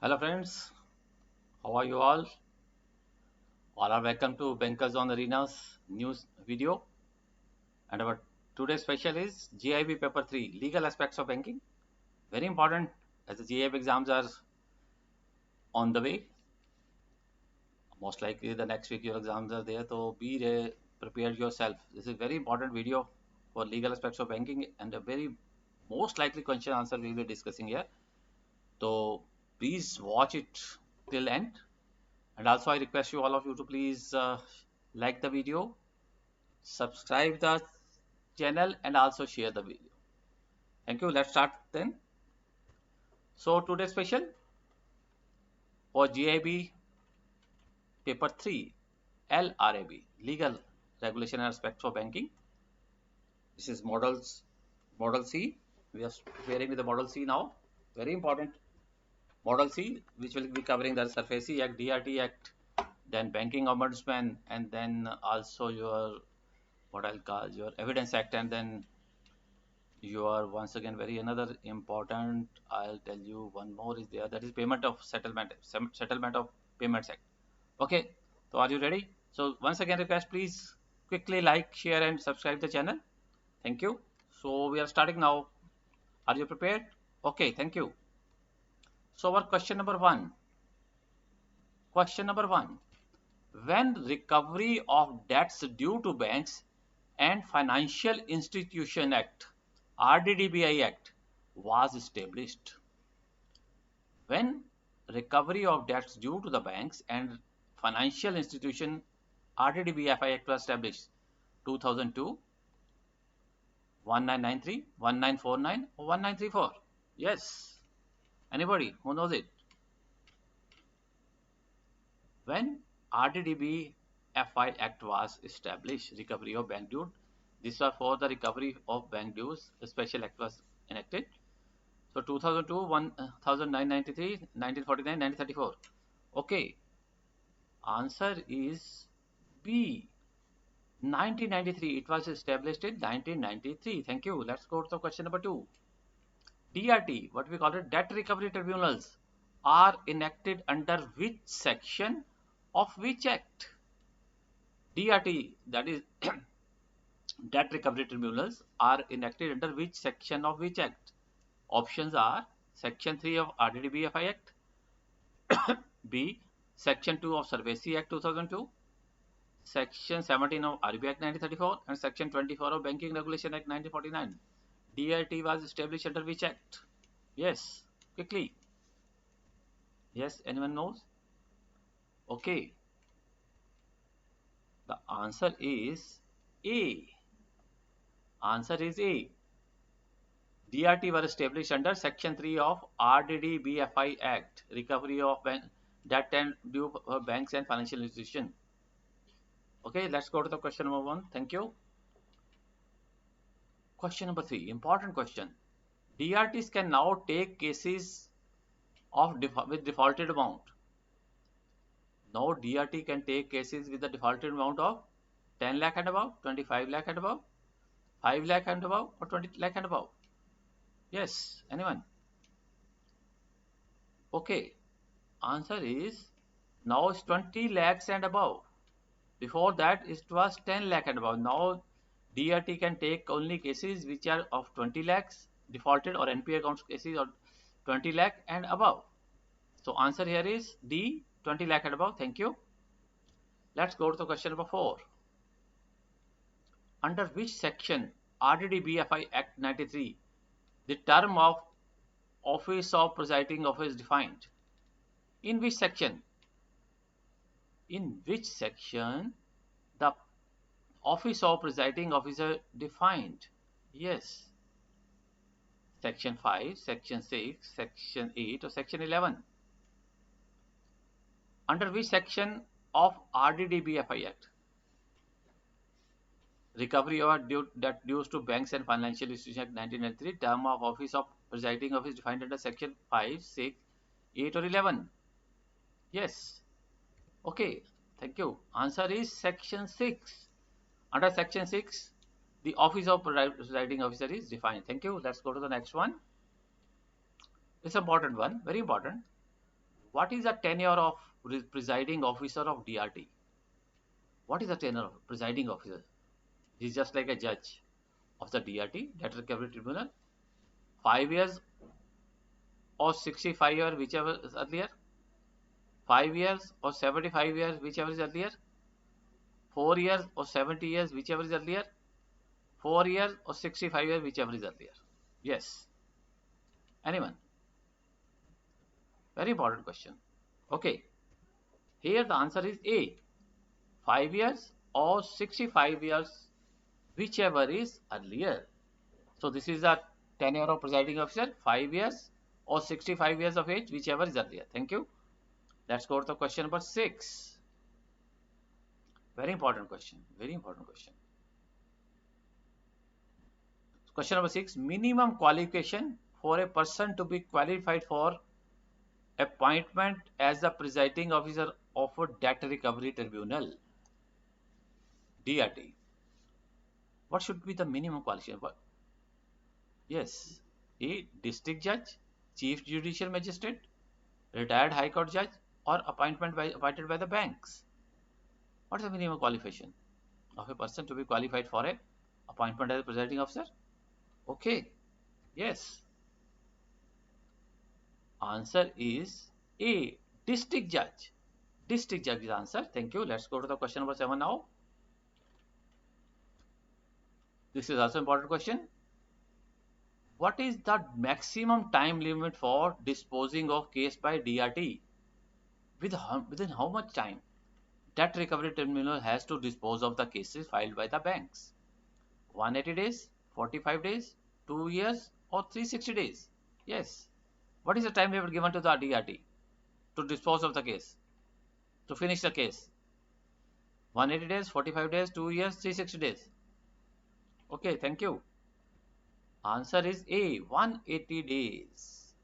Hello friends, how are you all? All are welcome to Bankers on Arena's news video. And our today's special is Jaiib paper 3, legal aspects of banking. Very important as the Jaiib exams are on the way. Most likely the next week your exams are there, so prepared yourself. This is very important video for legal aspects of banking and a very most likely question answer we will be discussing here. So please watch it till end. And also I request you all of you to please like the video, subscribe the channel and also share the video. Thank you. Let's start then. So today's special for GIB paper 3 LRAB legal regulation and aspects for banking. This is model C. We are preparing with the model C now. Very important model C, which will be covering the SARFAESI Act, DRT Act, then Banking Ombudsman, and then also your what I'll call your Evidence Act, and then you are once again very another important. I'll tell you one more is there, that is payment of settlement of payments act. Okay, so are you ready? So once again request, please quickly like, share and subscribe the channel. Thank you. So we are starting now. Are you prepared? Okay, thank you. So our question number one, when Recovery of Debts Due to Banks and Financial Institution Act RDDBFI Act was established. When Recovery of Debts Due to the Banks and Financial Institution RDDBFI Act was established? 2002, 1993, 1949 or 1934? Yes. Anybody who knows it? When RDDBFI Act was established, recovery of bank dues. This was for the recovery of bank dues. A special act was enacted. So 2002, 1993, 1949, 1934. Okay. Answer is B. 1993. It was established in 1993. Thank you. Let's go to the question number 2. DRT, what we call it, Debt Recovery Tribunals, are enacted under which section of which act? DRT, that is Debt Recovery Tribunals, are enacted under which section of which act? Options are Section 3 of RDDBFI Act, B. Section 2 of SARFAESI Act 2002, Section 17 of RB Act 1934, and Section 24 of Banking Regulation Act 1949. DRT was established under which act? Yes, quickly. Yes, anyone knows? Okay. The answer is A. Answer is A. DRT was established under Section 3 of RDDBFI Act, Recovery of Debt and Due Banks and Financial Institutions. Okay, let's go to the question number 1. Thank you. Question number 3, important question. DRTs can now take cases of with defaulted amount. Now DRT can take cases with the defaulted amount of 10 lakh and above, 25 lakh and above, 5 lakh and above, or 20 lakh and above. Yes, anyone? Okay, answer is now it's 20 lakhs and above. Before that it was 10 lakh and above. Now DRT can take only cases which are of 20 lakhs defaulted, or NPA accounts cases of 20 lakh and above. So answer here is D, 20 lakh and above. Thank you. Let's go to the question number 4. Under which section RDDBFI Act 93 the term of Office of Presiding Officer is defined? In which section? In which section the Office of Presiding Officer defined? Yes. Section 5, Section 6, Section 8 or Section 11? Under which section of RDDBFI Act? Recovery of debt dues to banks and financial institutions Act 1993, term of Office of Presiding Officer defined under Section 5, 6, 8 or 11? Yes. Okay, thank you. Answer is Section 6. Under Section 6, the Office of Presiding Officer is defined. Thank you. Let's go to the next one. It's an important one, very important. What is the tenure of presiding officer of DRT? What is the tenure of presiding officer? He is just like a judge of the DRT, Debt Recovery Tribunal. 5 years or 65 years, whichever is earlier. 5 years or 75 years, whichever is earlier. 4 years or 70 years, whichever is earlier. 4 years or 65 years, whichever is earlier. Yes. Anyone? Very important question. Okay. Here the answer is A. 5 years or 65 years, whichever is earlier. So this is the tenure of presiding officer, 5 years or 65 years of age, whichever is earlier. Thank you. Let's go to the question number 6. Very important question. Very important question. Question number 6. Minimum qualification for a person to be qualified for appointment as the presiding officer of a Debt Recovery Tribunal, DRT. What should be the minimum qualification? Yes, a district judge, chief judicial magistrate, retired high court judge, or appointed by the banks. What is the minimum qualification of a person to be qualified for a appointment as a presiding officer? Okay, yes. Answer is A, district judge. District judge is the answer. Thank you. Let's go to the question number 7 now. This is also an important question. What is the maximum time limit for disposing of case by DRT? Within how much time Debt Recovery Tribunal has to dispose of the cases filed by the banks? 180 days, 45 days, 2 years, or 360 days? Yes. What is the time limit given to the DRT to dispose of the case, to finish the case? 180 days, 45 days, 2 years, 360 days. Okay, thank you. Answer is A, 180 days.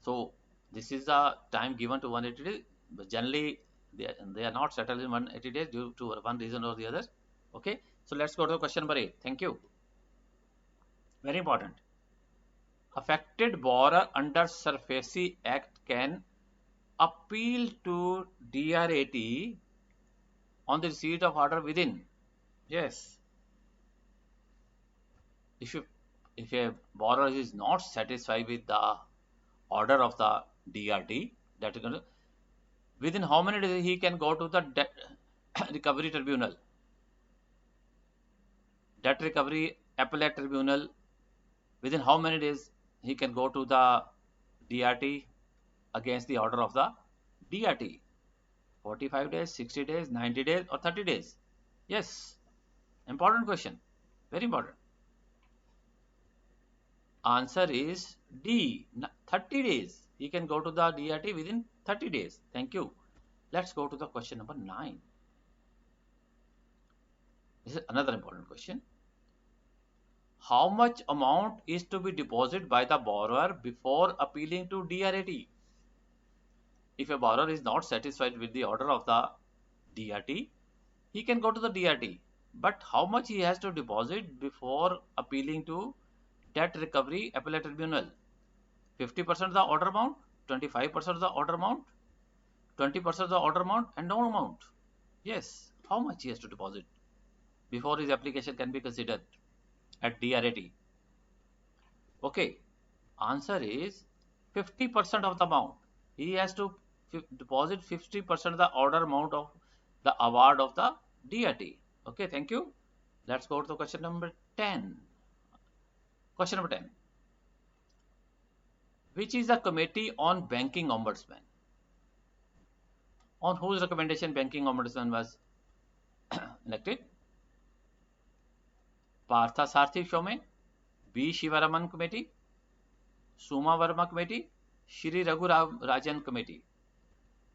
So this is the time given to 180 days, but generally they are not settled in 180 days due to one reason or the other. Okay, so let's go to question number 8. Thank you. Very important. Affected borrower under SARFAESI Act can appeal to DRAT on the receipt of order within. Yes. If a borrower is not satisfied with the order of the DRT, that is going to, within how many days he can go to the Debt Recovery Tribunal, Debt Recovery Appellate Tribunal? Within how many days he can go to the DRT against the order of the DRT? 45 days, 60 days, 90 days, or 30 days? Yes. Important question. Very important. Answer is D, 30 days. He can go to the DRT within 30 days. Thank you. Let's go to the question number 9. This is another important question. How much amount is to be deposited by the borrower before appealing to DRAT? If a borrower is not satisfied with the order of the DRT, he can go to the DRT. But how much he has to deposit before appealing to Debt Recovery Appellate Tribunal? 50% of the order amount, 25% of the order amount, 20% of the order amount, and no amount. Yes, how much he has to deposit before his application can be considered at DRAT? Okay, answer is 50% of the amount. He has to deposit 50% of the order amount of the award of the DRT. Okay, thank you. Let's go to the question number 10. Question number 10. Which is the Committee on Banking Ombudsman? On whose recommendation Banking Ombudsman was elected? Partha Shome, B. Shivaraman Committee, Suma Verma Committee, Shri Raghu Rajan Committee.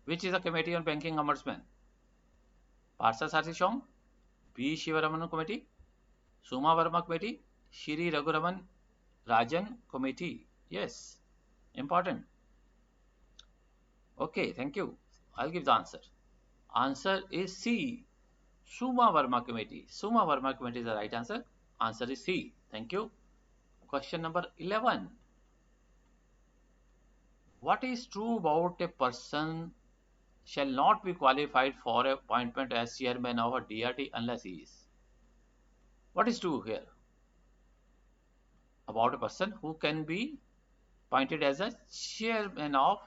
Which is the Committee on Banking Ombudsman? Partha Shome, B. Shivaraman Committee, Suma Verma Committee, Shri Raghu Rajan Committee. Yes, important. Okay, thank you. I'll give the answer. Answer is C, Suma Verma Committee. Suma Verma Committee is the right answer. Answer is C. Thank you. Question number 11. What is true about a person shall not be qualified for appointment as chairman of a DRT unless he is? What is true here about a person who can be appointed as a chairman of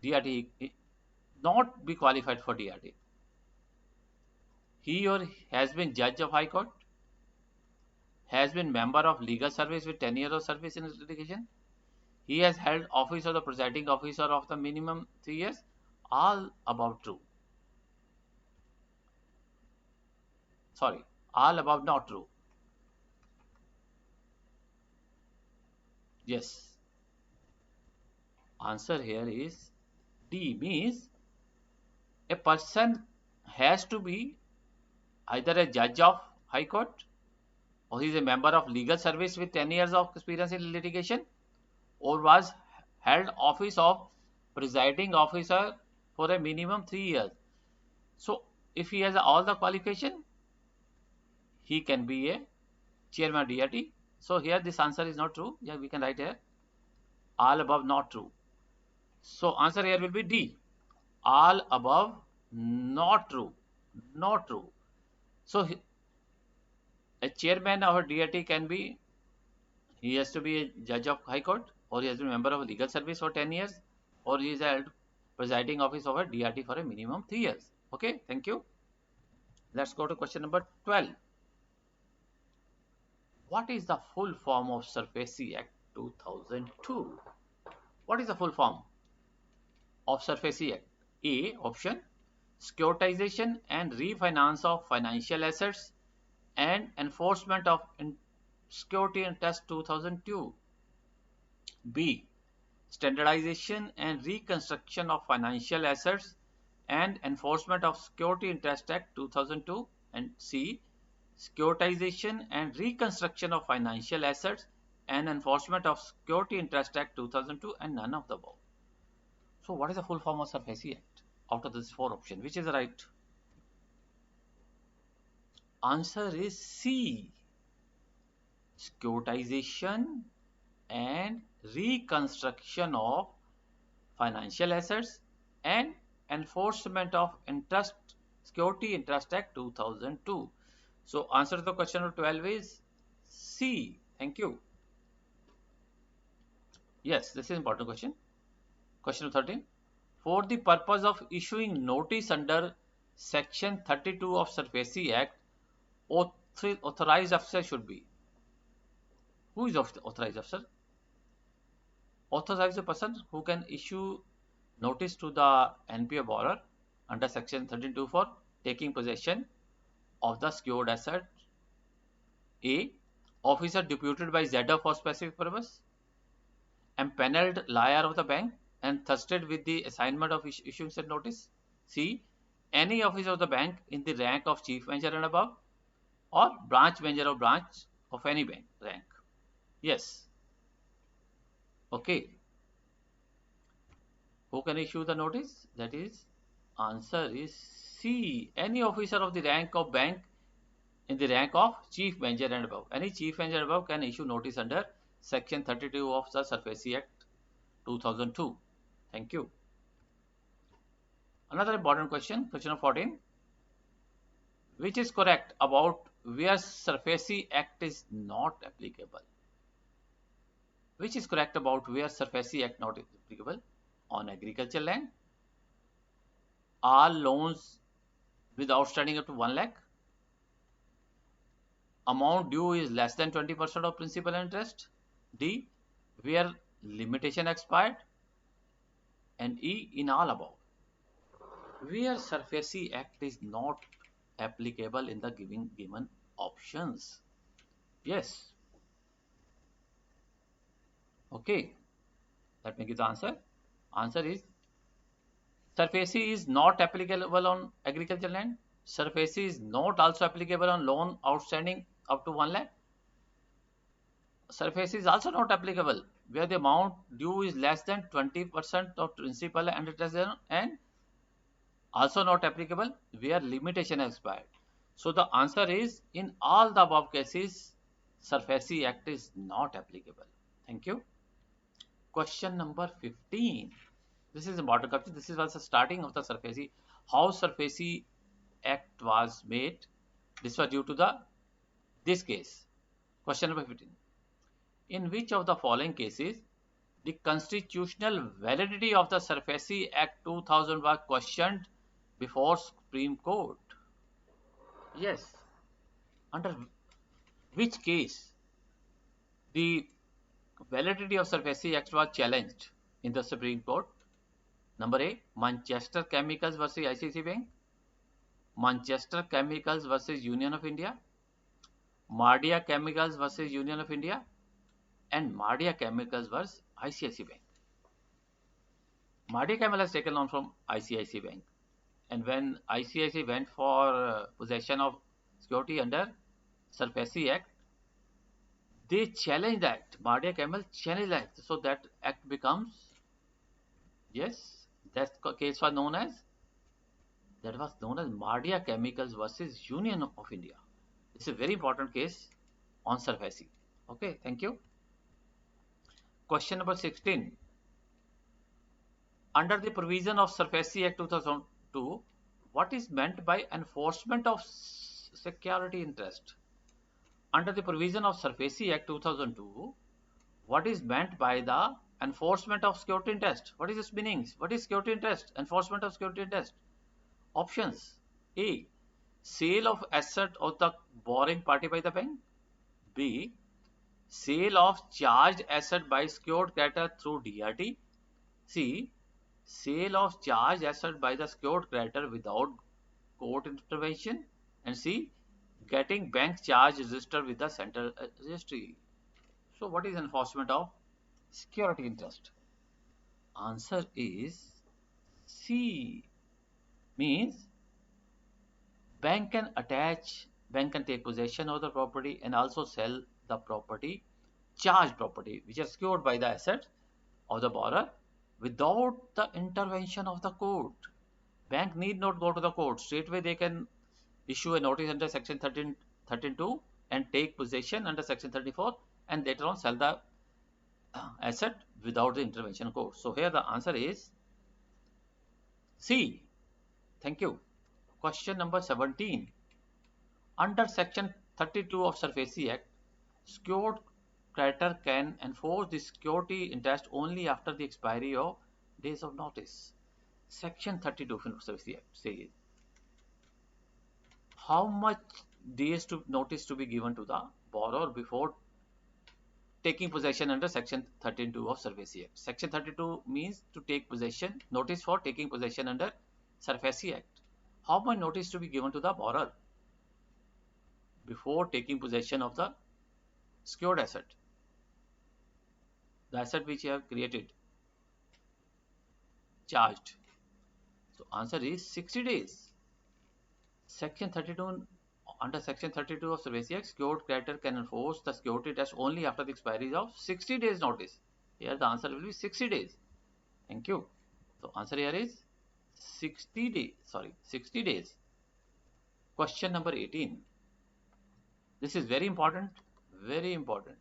DRT, not be qualified for DRT? He or has been judge of High Court, has been member of legal service with 10 years of service in litigation, he has held office of the presiding officer of the minimum 3 years. All above true. Sorry, all above not true. Yes. Answer here is D, means a person has to be either a judge of High Court, or he is a member of legal service with 10 years of experience in litigation, or was held office of presiding officer for a minimum 3 years. So if he has all the qualification, he can be a chairman of DRT. So here this answer is not true. Yeah, we can write here all above not true. So answer here will be D, all above not true. Not true. So a chairman of a DRT can be, he has to be a judge of High Court, or he has been a member of legal service for 10 years, or he is held presiding office of a DRT for a minimum 3 years. Okay, thank you. Let's go to question number 12. What is the full form of SARFAESI Act 2002? What is the full form of SARFAESI Act? A option, securitization and refinance of financial assets and enforcement of security interest 2002. B, standardization and reconstruction of financial assets and enforcement of security interest act 2002. And C, securitization and reconstruction of financial assets and enforcement of security interest act 2002, and none of the above. So what is the full form of SARFAESI Act? Out of these 4 options, which is the right? Answer is C, securitization and reconstruction of financial assets and enforcement of security interest act 2002. So answer to the question of 12 is C. Thank you. Yes, this is important question. Question 13. For the purpose of issuing notice under section 32 of SARFAESI Act, authorized officer should be. Who is authorized officer? Authorized person who can issue notice to the NPA borrower under section 32 for taking possession of the secured asset. A, officer deputed by ZF for specific purpose, empaneled lawyer of the bank and trusted with the assignment of issuing said notice. C, any officer of the bank in the rank of chief manager and above, or branch manager of branch of any bank rank. Yes. Okay. Who can issue the notice? That is, answer is C, any officer of the rank of bank in the rank of chief manager and above. Any chief manager above can issue notice under section 32 of the SARFAESI Act 2002. Thank you. Another important question, question of 14. Which is correct about where SARFAESI Act is not applicable? Which is correct about where SARFAESI Act not applicable? On agricultural land, all loans with outstanding up to 1 lakh, amount due is less than 20% of principal and interest. D, where limitation expired. And E, in all above. Where SARFAESI Act is not applicable in the given options. Yes. Okay. Let me give the answer. Answer is SARFAESI is not applicable on agricultural land. SARFAESI is not also applicable on loan outstanding up to 1 lakh. SARFAESI is also not applicable where the amount due is less than 20% of principal and interest, and also not applicable where limitation expired. So the answer is in all the above cases, SARFAESI Act is not applicable. Thank you. Question number 15. This is important. This was the starting of the SARFAESI. How SARFAESI Act was made. This was due to this case. Question number 15. In which of the following cases the constitutional validity of the SARFAESI Act 2000 was questioned before Supreme Court? Yes. Under which case the validity of SARFAESI Act was challenged in the Supreme Court? Number A, Manchester Chemicals versus ICICI Bank, Manchester Chemicals versus Union of India, Mardia Chemicals versus Union of India, and Mardia Chemicals versus ICICI Bank. Mardia Chemicals has taken on from ICICI Bank, and when ICICI went for possession of security under SARFAESI Act, they challenged that. Mardia Chemicals challenged that, so that act becomes, yes, that case was known as Mardia Chemicals versus Union of India. It's a very important case on SARFAESI. Okay, thank you. Question number 16. Under the provision of SARFAESI Act 2002, what is meant by enforcement of security interest? Under the provision of SARFAESI Act 2002, what is meant by the enforcement of security interest? What is its meaning? What is security interest? Enforcement of security interest. Options: A, sale of asset of the borrowing party by the bank. B, sale of charged asset by secured creditor through DRT. C, sale of charged asset by the secured creditor without court intervention. And C, getting bank charge registered with the central registry. So what is enforcement of security interest? Answer is C. Means bank can take possession of the property and also sell the property, charged property, which is secured by the asset of the borrower without the intervention of the court. Bank need not go to the court. Straightway they can issue a notice under section 13(2) and take possession under section 34 and later on sell the asset without the intervention of court. So here the answer is C. Thank you. Question number 17. Under section 32 of SARFAESI Act, secured creditor can enforce the security interest only after the expiry of days of notice. Section 32 of SARFAESI Act says how much days to notice to be given to the borrower before taking possession under section 32 of SARFAESI Act. Section 32 means to take possession, notice for taking possession under SARFAESI Act. How much notice to be given to the borrower before taking possession of the secured asset, the asset which you have created, charged? So answer is 60 days. Section 32, under section 32 of SARFAESI Act, secured creditor can enforce the security test only after the expiry of 60 days notice. Here the answer will be 60 days. Thank you. So answer here is 60 days. Question number 18. This is very important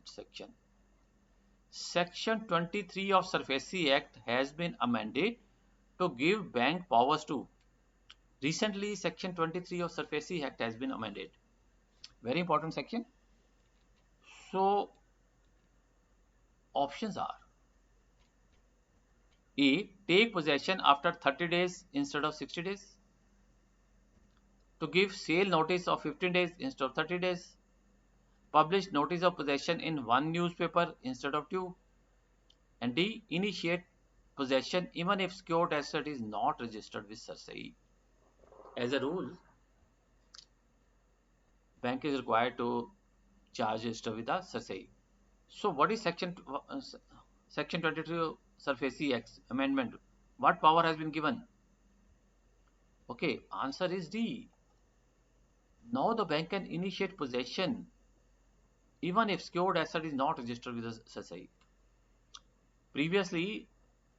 section. Section 23 of SARFAESI Act has been amended to give bank powers to. Recently, section 23 of SARFAESI Act has been amended. Very important section. So options are A, take possession after 30 days instead of 60 days. To give sale notice of 15 days instead of 30 days. Publish notice of possession in one newspaper instead of two. And D, initiate possession even if secured asset is not registered with SARFAESI. As a rule, bank is required to charge register with the SARFAESI. So what is section 22 SARFAESI Act amendment? What power has been given? Okay, answer is D. Now the bank can initiate possession even if secured asset is not registered with the SARFAESI. Previously,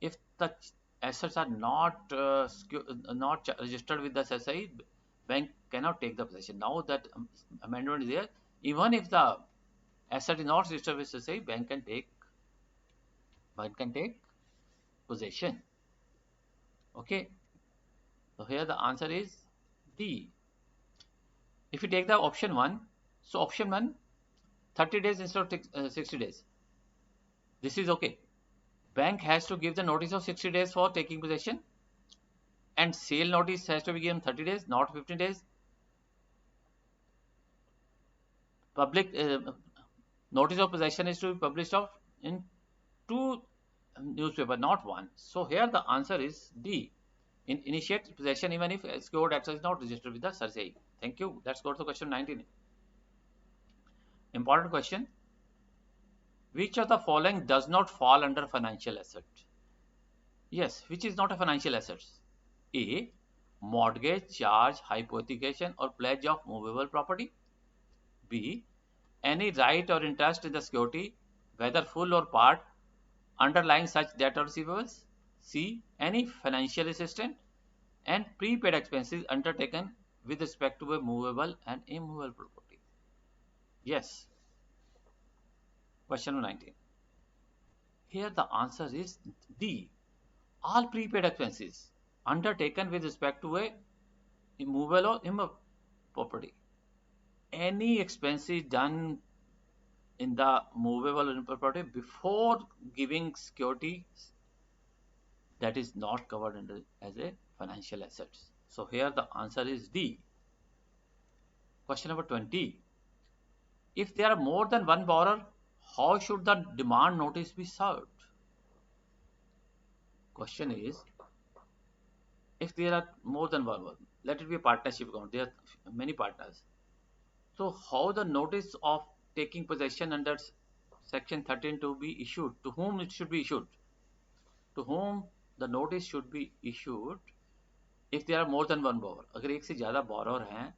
if the assets are not registered with the SARFAESI, bank cannot take the possession. Now that amendment is there, even if the asset is not registered with SARFAESI, bank can take One can take possession. Okay. So here the answer is D. If you take the option 1, so option 1, 30 days instead of 60 days. This is okay. Bank has to give the notice of 60 days for taking possession, and sale notice has to be given 30 days, not 15 days. Public notice of possession is to be published in 2 newspaper, not 1. So here the answer is D. Initiate possession even if secured access is not registered with the SARFAESI. Thank you. Let's go to question 19. Important question. Which of the following does not fall under financial asset? Yes, which is not a financial asset? A. Mortgage, charge, hypothecation or pledge of movable property. B. Any right or interest in the security, whether full or part, underlying such debt or receivables. C. Any financial assistance and prepaid expenses undertaken with respect to a movable and immovable property. Yes. Question 19. Here the answer is D. All prepaid expenses undertaken with respect to a immovable or immovable property. Any expenses done in the movable or immovable property before giving security, that is not covered under as a financial assets. So here the answer is D. Question number 20. If there are more than one borrower, how should the demand notice be served? Question is, if there are more than one borrower, let it be a partnership account, there are many partners. So how the notice of taking possession under section 13 to be issued, to whom it should be issued? To whom the notice should be issued if there are more than one borrower? अगर एक से ज़्यादा borrower हैं,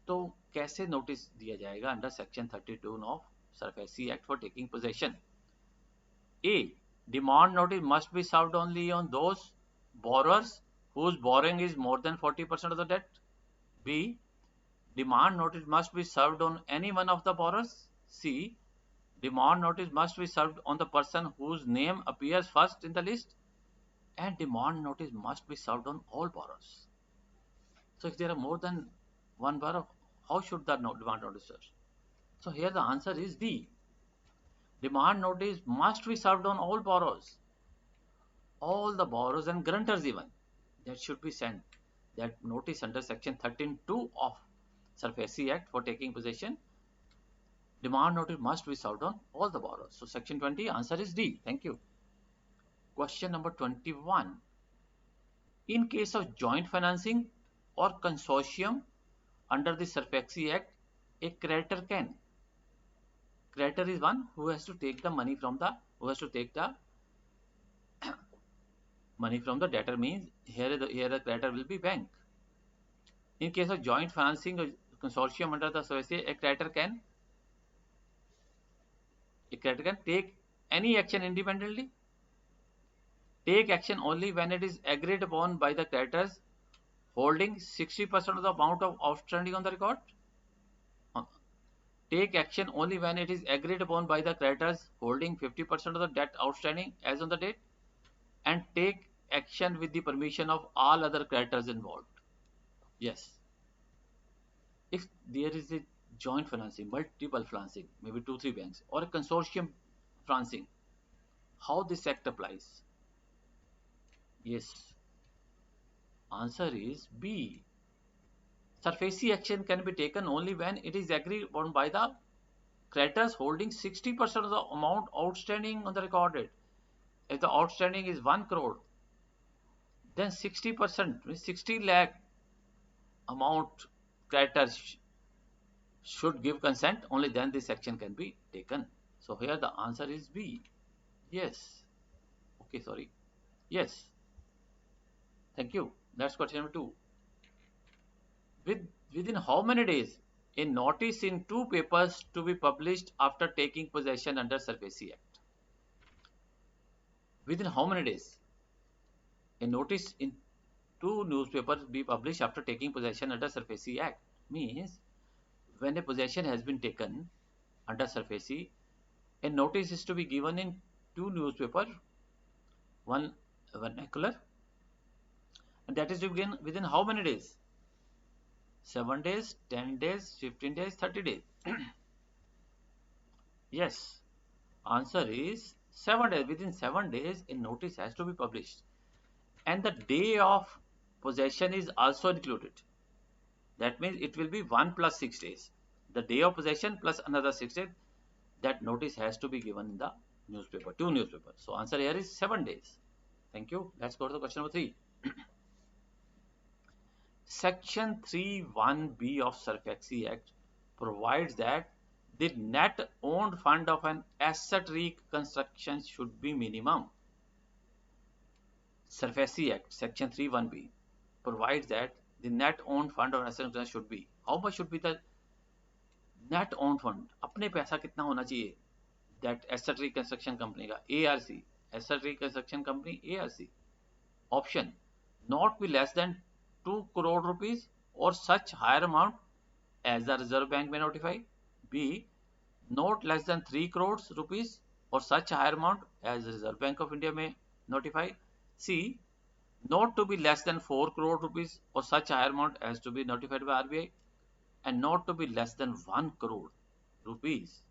तो कैसे notice दिया जाएगा under section 32 of SARFAESI Act for taking possession? A. Demand notice must be served only on those borrowers whose borrowing is more than 40% of the debt. B. Demand notice must be served on any one of the borrowers. C. Demand notice must be served on the person whose name appears first in the list. And demand notice must be served on all borrowers. So if there are more than one borrower, how should the demand notice serve? So here the answer is D. Demand notice must be served on all borrowers. All the borrowers and guarantors even. That should be sent. That notice under section 13(2) of SARFAESI Act for taking possession. Demand notice must be served on all the borrowers. So section 20, answer is D. Thank you. Question number 21. In case of joint financing or consortium under the SARFAESI Act, a creditor can. Creditor is one who has to take the money from the, money from the debtor, means here the creditor will be bank. In case of joint financing or consortium under the SARFAESI, a creditor can take any action independently. Take action only when it is agreed upon by the creditors holding 60% of the amount of outstanding on the record. Take action only when it is agreed upon by the creditors holding 50% of the debt outstanding as on the date. And take action with the permission of all other creditors involved. Yes. If there is a joint financing, multiple financing, maybe 2-3 banks, or a consortium financing, how this act applies? Yes. Answer is B. SARFAESI action can be taken only when it is agreed upon by the creditors holding 60% of the amount outstanding on the record date. If the outstanding is 1 crore, then 60%, means 60 lakh amount creditors should give consent, only then this action can be taken. So here the answer is B. Yes. Okay, sorry. Yes. Thank you. That's question number 2. Within how many days a notice in 2 papers to be published after taking possession under SARFAESI Act? Within how many days a notice in 2 newspapers be published after taking possession under SARFAESI Act? Means when a possession has been taken under SARFAESI, a notice is to be given in 2 newspapers one vernacular, and that is to begin within how many days? 7 days, 10 days, 15 days, 30 days. Yes, answer is 7 days. Within 7 days, a notice has to be published. And the day of possession is also included. That means it will be 1 plus 6 days. The day of possession plus another 6 days. That notice has to be given in the newspaper, 2 newspapers. So answer here is 7 days. Thank you. Let's go to the question number 3. Section 3(1)(b) of SARFAESI Act provides that the net owned fund of an asset reconstruction should be minimum. SARFAESI Act Section 3(1)(b) provides that the net owned fund of an asset reconstruction should be. How much should be the net owned fund? अपने पैसा कितना होना चाहिए? That asset reconstruction company का ARC, asset reconstruction company ARC. Option: not be less than 2 crore rupees or such higher amount as the Reserve Bank may notify. B. Not less than 3 crores rupees or such higher amount as the Reserve Bank of India may notify. C. Not to be less than 4 crore rupees or such higher amount as to be notified by RBI, and not to be less than 1 crore rupees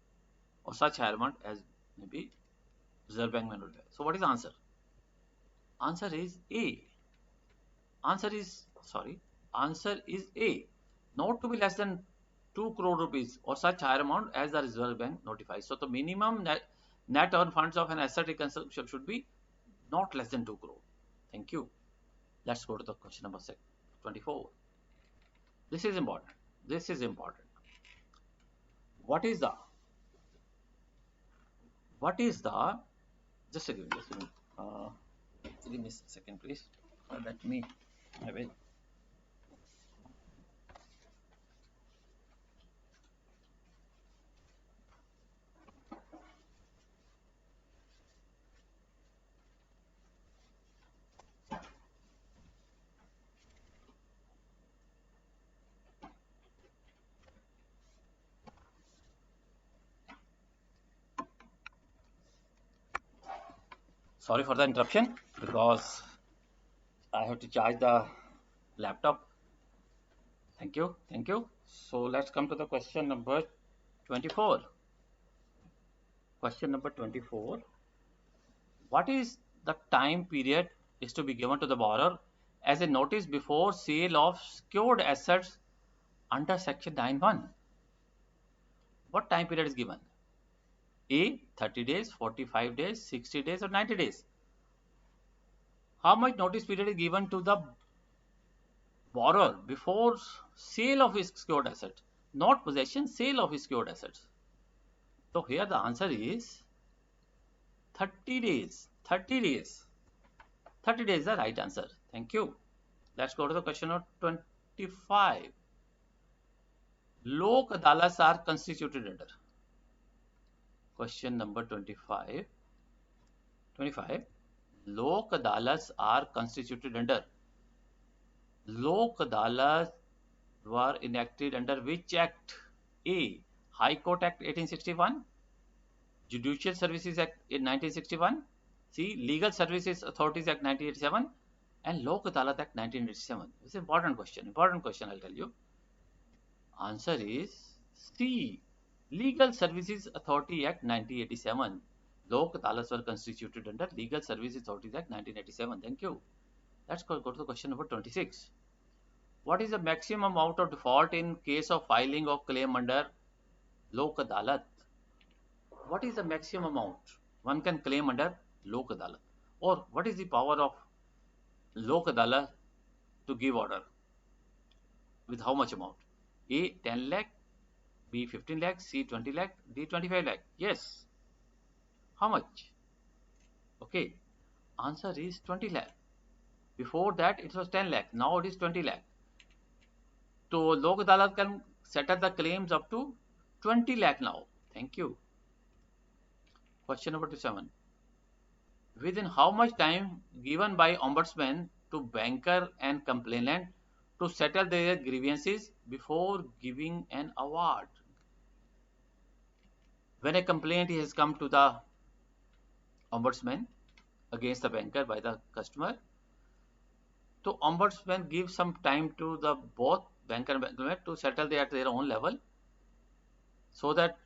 or such higher amount as may be Reserve Bank may notify. So what is the answer? Answer is A. Answer is A. Not to be less than 2 crore rupees or such higher amount as the Reserve Bank notifies. So the minimum net earned funds of an asset reconstruction should be not less than 2 crore. Thank you. Let's go to the question number 24. This is important. What is the just a minute. Give me a second, please. Let me have it. Sorry for the interruption because I have to charge the laptop. Thank you. So let's come to the question number 24. Question number 24. What is the time period is to be given to the borrower as a notice before sale of secured assets under section 9(1)? What time period is given? A. 30 days, 45 days, 60 days or 90 days. How much notice period is given to the borrower before sale of his secured assets? Not possession, sale of his secured assets. So here the answer is 30 days. 30 days is the right answer. Thank you. Let's go to the question number 25. LOK ADALATs are constituted under. Question number 25. LOK ADALATs are constituted under. LOK ADALATs were enacted under which act? A. High Court Act 1861, Judicial Services Act in 1961, C. Legal Services Authorities Act 1987, and LOK ADALAT Act 1987. This is an important question. I'll tell you. Answer is C. Legal Services Authority Act 1987. LOK ADALATs were constituted under Legal Services Authorities Act 1987. Thank you. Let's go to the question number 26. What is the maximum amount of default in case of filing of claim under LOK ADALAT? What is the maximum amount one can claim under LOK ADALAT? Or what is the power of LOK ADALAT to give order? With how much amount? A. 10 lakh, B. 15 lakh, C. 20 lakh, D. 25 lakh. Yes. How much? Okay. Answer is 20 lakh. Before that it was 10 lakh. Now it is 20 lakh. So LOK ADALAT can settle the claims up to 20 lakh now. Thank you. Question number 27. Within how much time given by Ombudsman to banker and complainant to settle their grievances before giving an award? When a complaint has come to the Ombudsman, against the banker by the customer. So ombudsman gives some time to the both banker and banker to settle at their own level, so that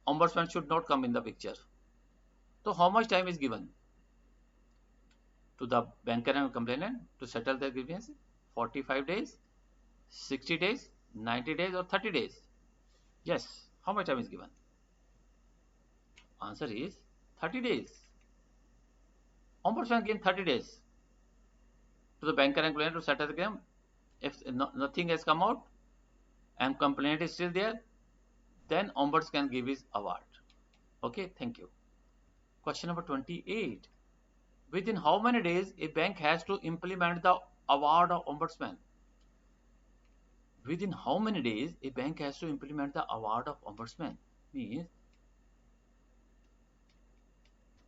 ombudsman should not come in the picture. So how much time is given to the banker and complainant to settle their grievance? 45 days, 60 days, 90 days, or 30 days? Yes. How much time is given? Answer is 30 days. Ombudsman gives 30 days to the banker and complainant to settle the claim. If nothing has come out and complaint is still there, then ombudsman can give his award. Okay, thank you. Question number 28. Within how many days a bank has to implement the award of ombudsman? Within how many days a bank has to implement the award of ombudsman? Means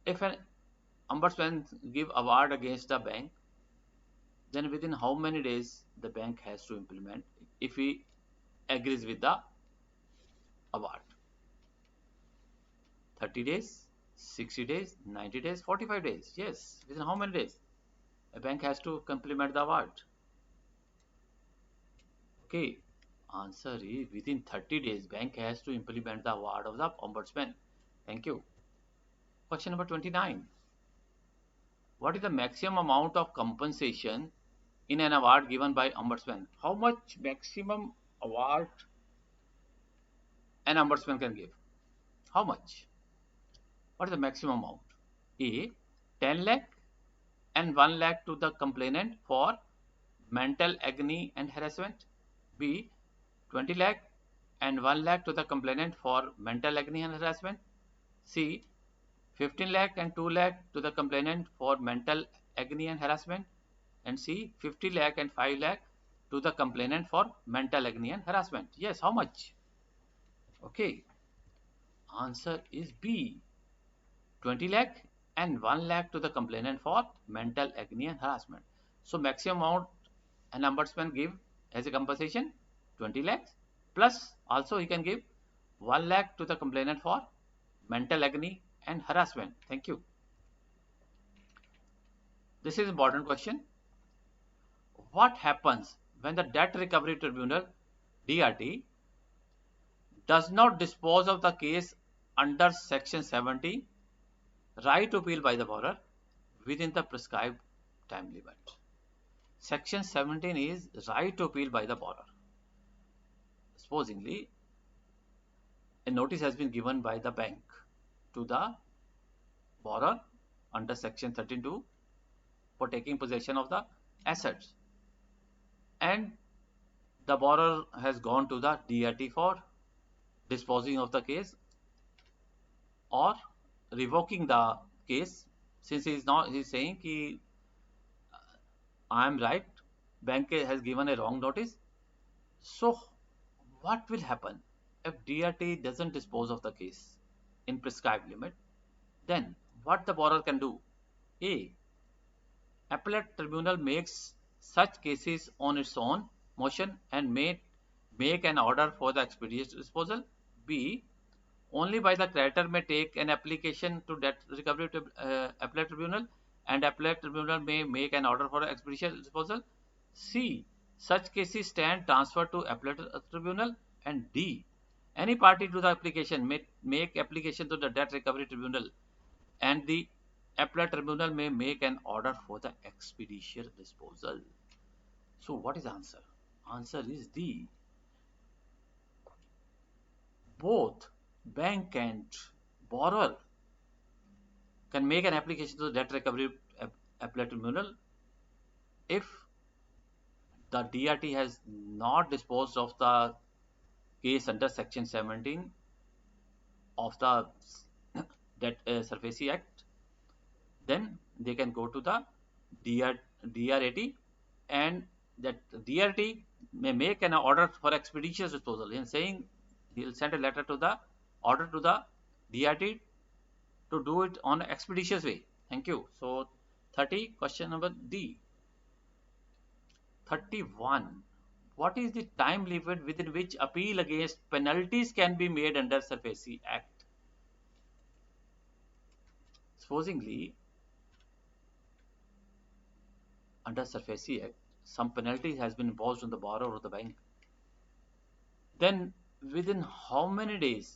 if an ombudsman give award against the bank, then within how many days the bank has to implement if he agrees with the award? 30 days, 60 days, 90 days, 45 days. Yes, within how many days a bank has to implement the award? Okay, answer is within 30 days bank has to implement the award of the ombudsman. Thank you. Question number 29. What is the maximum amount of compensation in an award given by ombudsman? How much maximum award an ombudsman can give? How much? What is the maximum amount? A. 10 lakh and 1 lakh to the complainant for mental agony and harassment. B. 20 lakh and 1 lakh to the complainant for mental agony and harassment. C. 15 lakh and 2 lakh to the complainant for mental agony and harassment. And C. 50 lakh and 5 lakh to the complainant for mental agony and harassment. Yes, how much? Okay, answer is B. 20 lakh and 1 lakh to the complainant for mental agony and harassment. So maximum amount an ombudsman give as a compensation 20 lakhs, plus also he can give 1 lakh to the complainant for mental agony and harassment. Thank you. This is an important question. What happens when the Debt Recovery Tribunal DRT does not dispose of the case under section 70, right to appeal by the borrower, within the prescribed time limit? Section 17 is right to appeal by the borrower. Supposingly, a notice has been given by the bank to the borrower under section 13(2) for taking possession of the assets, and the borrower has gone to the DRT for disposing of the case or revoking the case, since he is saying कि I am right, bank has given a wrong notice. So what will happen if DRT doesn't dispose of the case in prescribed limit? Then what the borrower can do? A. Appellate Tribunal makes such cases on its own motion and may make an order for the expeditious disposal. B. Only by the creditor may take an application to Debt Recovery Appellate Tribunal, and Appellate Tribunal may make an order for expeditious disposal. C. Such cases stand transferred to Appellate Tribunal. And D. Any party to the application may make application to the Debt Recovery Tribunal, and the Appellate Tribunal may make an order for the expeditious disposal. So what is the answer? Answer is D. Both bank and borrower can make an application to the Debt Recovery Appellate Tribunal if the DRT has not disposed of the case under section 17 of the Debt SARFAESI Act. Then they can go to the DRAT, and that DRT may make an order for expeditious disposal, in saying he will send a letter to the order to the DRT to do it on an expeditious way. Thank you. So 30, question number D. 31. What is the time limit within which appeal against penalties can be made under SARFAESI Act? Supposingly, under SARFAESI Act, some penalty has been imposed on the borrower or the bank, then within how many days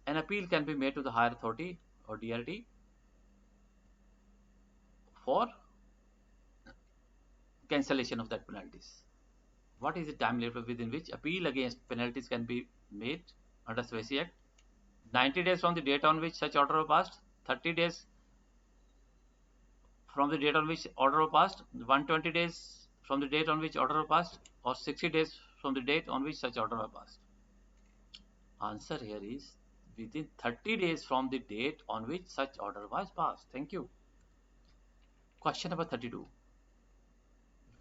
an appeal can be made to the higher authority or DRT for cancellation of that penalties? What is the time limit within which appeal against penalties can be made under SARFAESI Act? 90 days from the date on which such order was passed, 30 days from the date on which order was passed, 120 days from the date on which order was passed, or 60 days from the date on which such order was passed? Answer here is within 30 days from the date on which such order was passed. Thank you. Question number 32.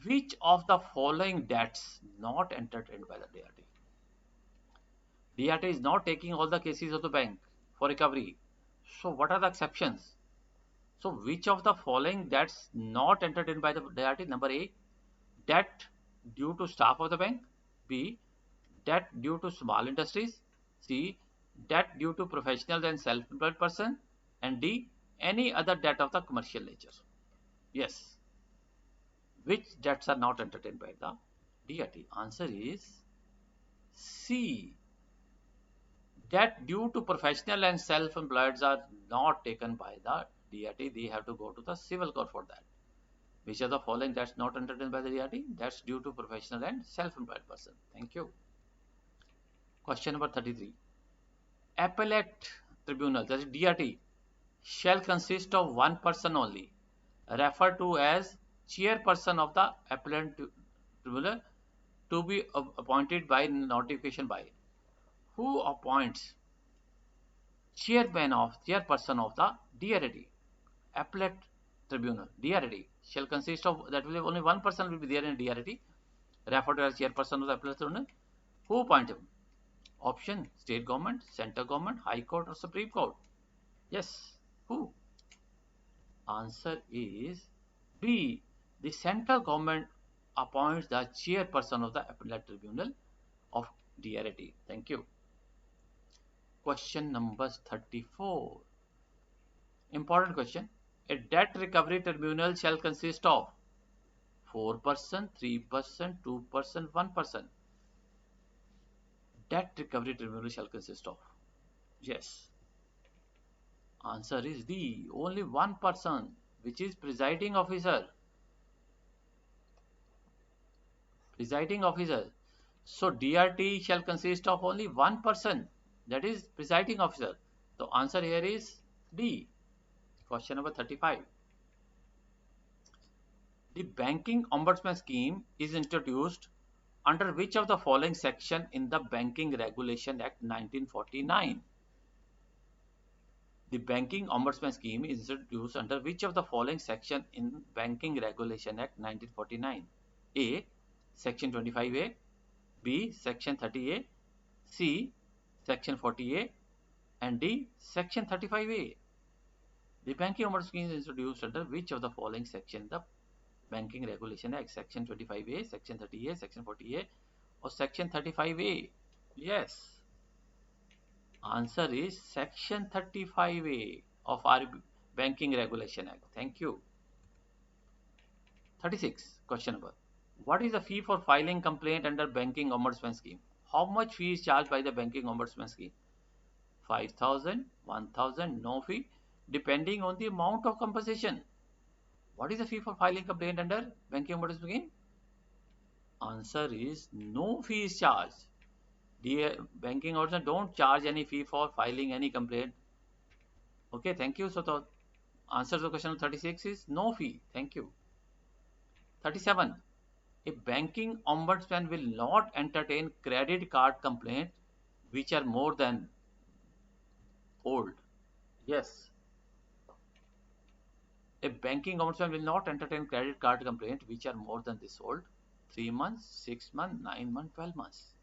Which of the following debts not entertained by the DRT? DRT is not taking all the cases of the bank for recovery. So what are the exceptions? So which of the following debts not entertained by the DRT? Number A, debt due to staff of the bank. B, debt due to small industries. C, debt due to professional and self-employed person. And D, any other debt of the commercial nature. Yes. Which debts are not entertained by the DRT? Answer is C. Debt due to professional and self-employed are not taken by the DRT. They have to go to the civil court for that. Which are the following debts not entertained by the DRT? That's due to professional and self-employed person. Thank you. Question number 33. Appellate Tribunal, that is DRT, shall consist of one person only, referred to as Chairperson of the Appellate Tribunal, to be appointed by notification by. Who appoints Chairperson of the DRT? Appellate Tribunal, DRT, shall consist of, that will only one person will be there in DRT, referred to as Chairperson of the Appellate Tribunal. Who appoint him? Option: state government, central government, high court, or supreme court. Yes. Who? Answer is B. The central government appoints the Chairperson of the Appellate Tribunal of DRT. Thank you. Question number 34. Important question. A debt recovery tribunal shall consist of 4 person, 3 person, 2 person, 1 person. Debt recovery tribunal shall consist of. Yes. Answer is D. Only one person, which is presiding officer. Presiding officer. So DRT shall consist of only one person, that is presiding officer. So answer here is D. Question number 35. The Banking Ombudsman scheme is introduced under which of the following section in the Banking Regulation Act 1949? The Banking Ombudsman scheme is introduced under which of the following section in Banking Regulation Act 1949? A. Section 25A, B. Section 30A, C. Section 40A, and D. Section 35A. The Banking Ombudsman scheme is introduced under which of the following section in the Banking Regulation Act? Section 25A, Section 30A, Section 40A, or Section 35A? Yes. Answer is Section 35A of our Banking Regulation Act. Thank you. 36. Question number. What is the fee for filing complaint under Banking Ombudsman scheme? How much fee is charged by the Banking Ombudsman scheme? 5,000, 1,000, no fee, depending on the amount of compensation. What is the fee for filing complaint under Banking Ombudsman scheme? Answer is no fee is charged. The Banking Ombudsman don't charge any fee for filing any complaint. Okay, thank you. So the answer to question 36 is no fee. Thank you. 37. A Banking Ombudsman will not entertain credit card complaints which are more than old. Yes. A Banking Ombudsman will not entertain credit card complaints which are more than this old. 3 months, 6 months, 9 months, 12 months.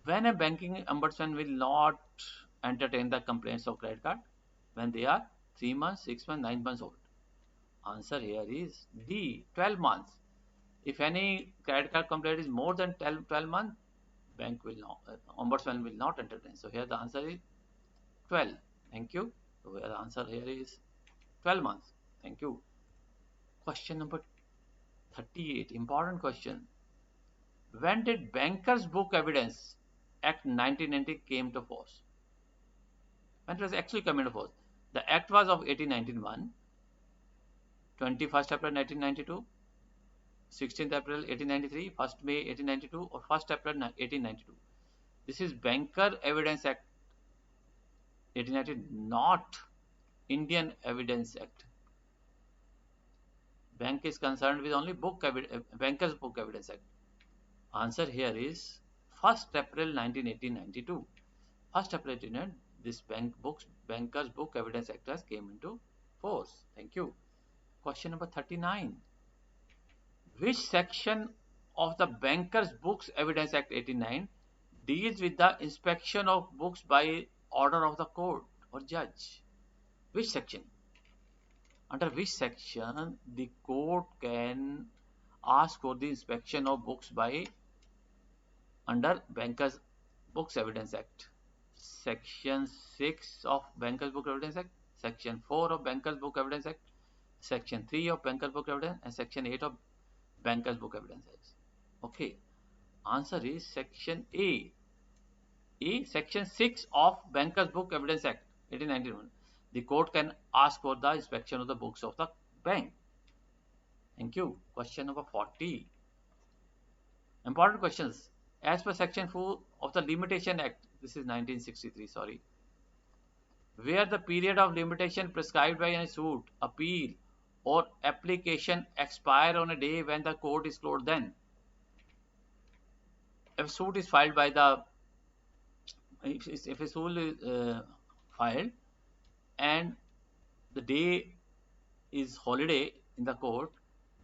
When a Banking Ombudsman will not entertain the complaints of credit card? When they are 3 months, 6 months, 9 months old. Answer here is D. 12 months. If any credit card complaint is more than 12 months, Ombudsman will not entertain. So here the answer is 12. Thank you. So the answer here is 12 months. Thank you. Question number 38. Important question. When did Bankers Book Evidence Act 1990 came to force? When it was actually coming to force? The Act was of 1891, 21st April 1992, 16th April 1893, 1st May 1892, or 1st April 1892. This is Banker Evidence Act 1890, not Indian Evidence Act. Bank is concerned with only Bankers Book Evidence Act. Answer here is 1st April 1992. 1st April 1890, this Bankers Book Evidence Act has came into force. Thank you. Question number 39. Which section of the Bankers Books Evidence Act 89 deals with the inspection of books by order of the court or judge? Which section? Under which section the court can ask for the inspection of books by under Bankers Books Evidence Act? Section 6 of Bankers Book Evidence Act, Section 4 of Bankers Book Evidence Act, Section 3 of Bankers Book Evidence, and Section 8 of Bankers Book Evidence Act. Okay. Answer is Section A. Section 6 of Bankers Book Evidence Act 1891. The court can ask for the inspection of the books of the bank. Thank you. Question number 40. Important questions. As per Section 4 of the Limitation Act, this is 1963, sorry, where the period of limitation prescribed by any suit, appeal, or application expire on a day when the court is closed, then if a suit is filed by the, if a suit is filed and the day is holiday in the court,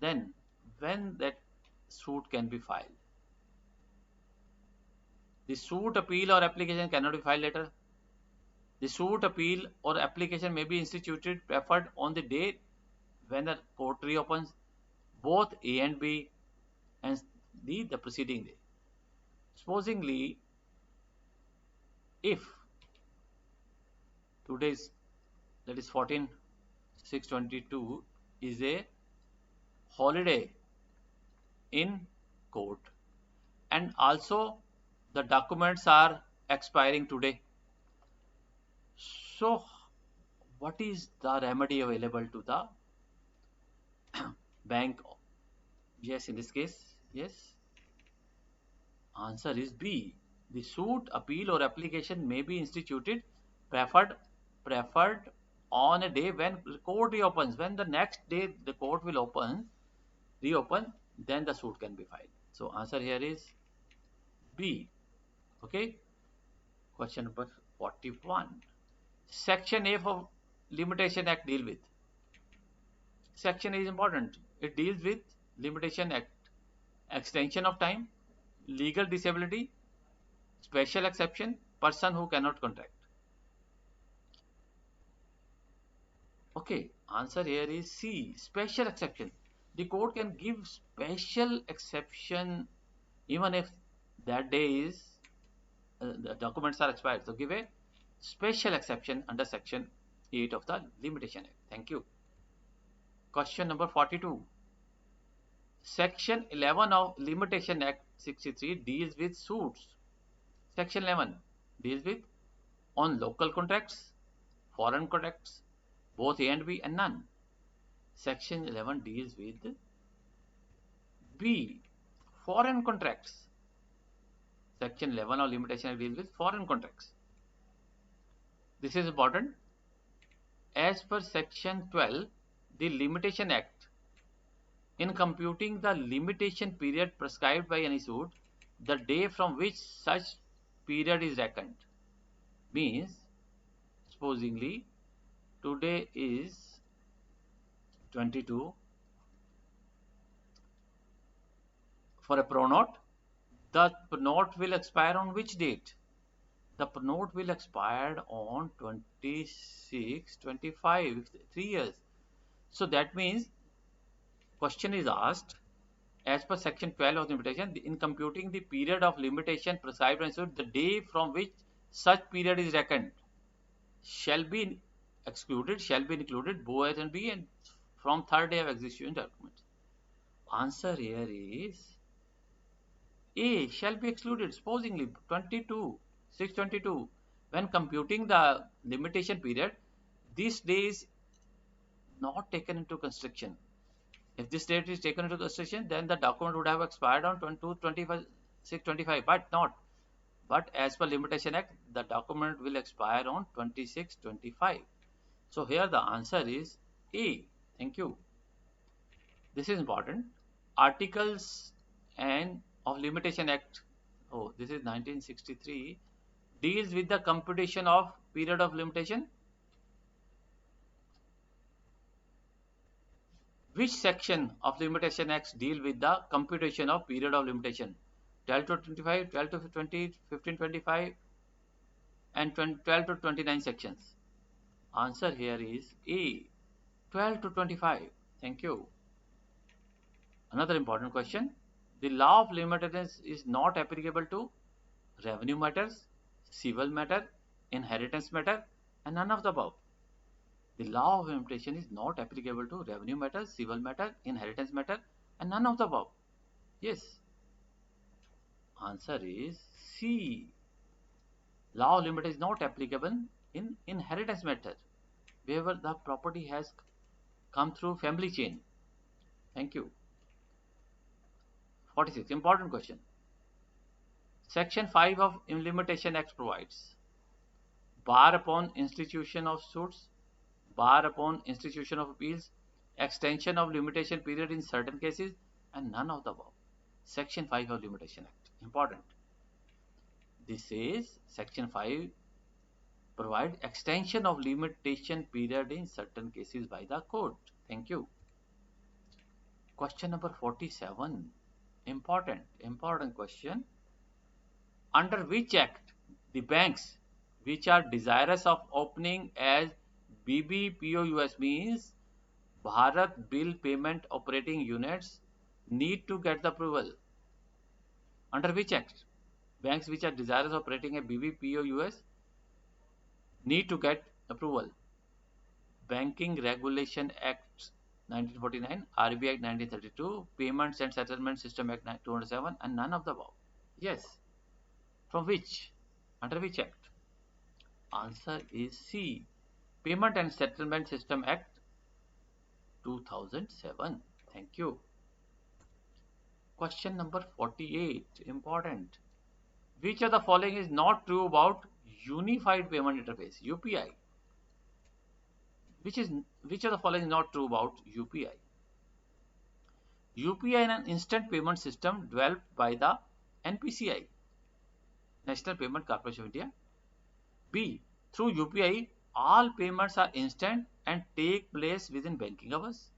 then when that suit can be filed? The suit, appeal, or application cannot be filed later. The suit, appeal, or application may be instituted preferred on the day when the court reopens, both A and B, and the preceding day. Supposingly, if today's, that is 14/6/22, is a holiday in court, and also the documents are expiring today, so what is the remedy available to the bank? Yes, in this case, yes. Answer is B. The suit, appeal, or application may be instituted preferred on a day when the court reopens. When the next day the court will reopen, then the suit can be filed. So answer here is B. Okay. Question number 41. Section A of Limitation Act deal with. Section A is important. It deals with Limitation Act, extension of time, legal disability, special exception, person who cannot contract. Okay, answer here is C, special exception. The court can give special exception even if that day is the documents are expired. So give a special exception under Section 8 of the Limitation Act. Thank you. Question number 42. Section 11 of Limitation Act 63 deals with suits. Section 11 deals with on local contracts, foreign contracts, both A and B, and none. Section 11 deals with B, foreign contracts. Section 11 of Limitation Act deals with foreign contracts. This is important. As per Section 12, the Limitation Act, in computing the limitation period prescribed by any suit, the day from which such period is reckoned, means, supposingly, today is 22. For a pronote, the pronote will expire on which date? The pronote will expire on 26/25, 3 years. So that means, question is asked, as per Section 12 of the Limitation, in computing the period of limitation prescribed by suit, the day from which such period is reckoned shall be excluded, shall be included, both A and B, and from third day of execution documents. Answer here is A shall be excluded. Supposingly 622. When computing the limitation period, this day is not taken into consideration. If this date is taken into consideration, then the document would have expired on 625, but not. But as per Limitation Act, the document will expire on 2625. So here the answer is A. Thank you. This is important. Articles and of Limitation Act, oh, this is 1963, deals with the computation of period of limitation. Which section of Limitation Acts deal with the computation of period of limitation? 12 to 25, 12 to 20, 15 25, and 12 to 29 sections. Answer here is A. 12 to 25. Thank you. Another important question. The law of limitedness is not applicable to revenue matters, civil matter, inheritance matter, and none of the above. The law of limitation is not applicable to revenue matter, civil matter, inheritance matter, and none of the above. Yes. Answer is C. Law of limitation is not applicable in inheritance matter, wherever the property has come through family chain. Thank you. 46. Important question. Section 5 of Limitation Act provides bar upon institution of suits, bar upon institution of appeals, extension of limitation period in certain cases, and none of the above. Section 5 of Limitation Act. Important. This is Section 5 provide extension of limitation period in certain cases by the court. Thank you. Question number 47. Important question. Under which act the banks which are desirous of opening as BBPOUS, means Bharat Bill Payment Operating Units, need to get the approval? Under which act banks which are desirous of operating a BBPOUS need to get approval? Banking Regulation Act 1949, RBI Act 1932, Payments and Settlement System Act 2007, and none of the above. Yes. From which? Under which act? Answer is C. Payment and Settlement System Act 2007. Thank you. Question number 48. Important. Which of the following is not true about Unified Payment Interface, UPI? Which of the following is not true about UPI? UPI is an instant payment system developed by the NPCI, National Payment Corporation of India. B. Through UPI, all payments are instant and take place within banking hours.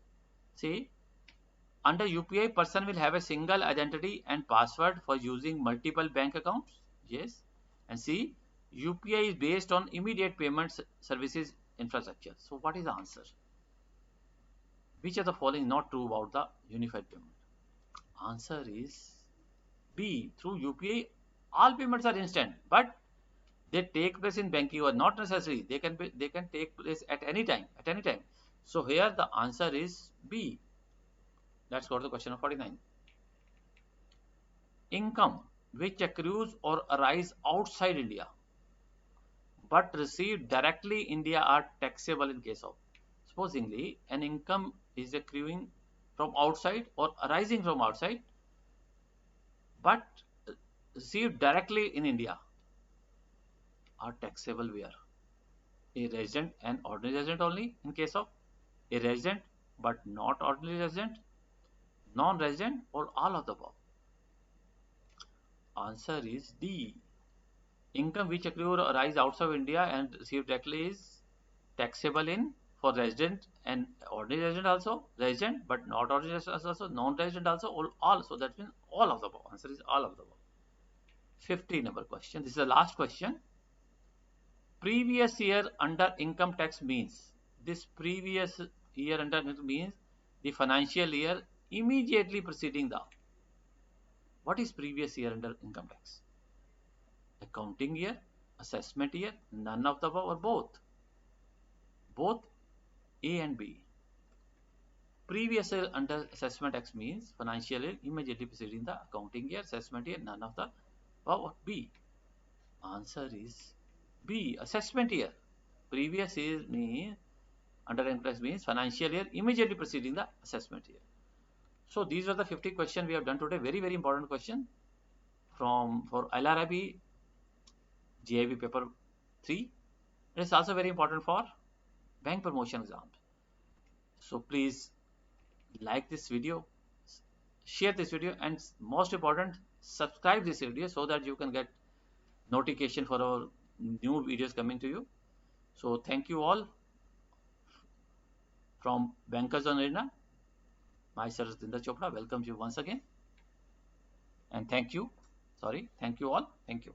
C. Under UPI, person will have a single identity and password for using multiple bank accounts. Yes. And C. UPI is based on immediate payment services infrastructure. So what is the answer? Which of the following not true about the unified payment? Answer is B. Through UPI, all payments are instant, but they take place in banking or not necessary. They can take place at any time. So here the answer is B. Let's go to the question of 49. Income which accrues or arise outside India but received directly in India are taxable in case of. Supposingly, an income is accruing from outside or arising from outside but received directly in India are taxable where? A resident and ordinary resident only in case of, a resident but not ordinary resident, non-resident, or all of the above. Answer is D. Income which accrue or arise outside of India and received directly is taxable in for resident and ordinary resident also, resident but not ordinary resident also, non-resident also, all. So that means all of the above. Answer is all of the above. 50 number question. This is the last question. Previous year under income tax means, this previous year under means the financial year immediately preceding the. What is previous year under income tax? Accounting year, assessment year, none of the above, or both? Both A and B. previous year under assessment X means financial year immediately preceding the accounting year, assessment year, none of the above. B. Answer is B. Assessment year. Previous year means under interest means financial year immediately preceding the assessment year. So these are the 50 questions we have done today. Very, very important question for Lrab Jaiib paper 3. It is also very important for bank promotion exams. So please like this video, share this video, and most important, subscribe this video so that you can get notification for our new videos coming to you. So thank you all from Bankers on Arena. Myself Dinder Chopra welcomes you once again, and thank you all. Thank you.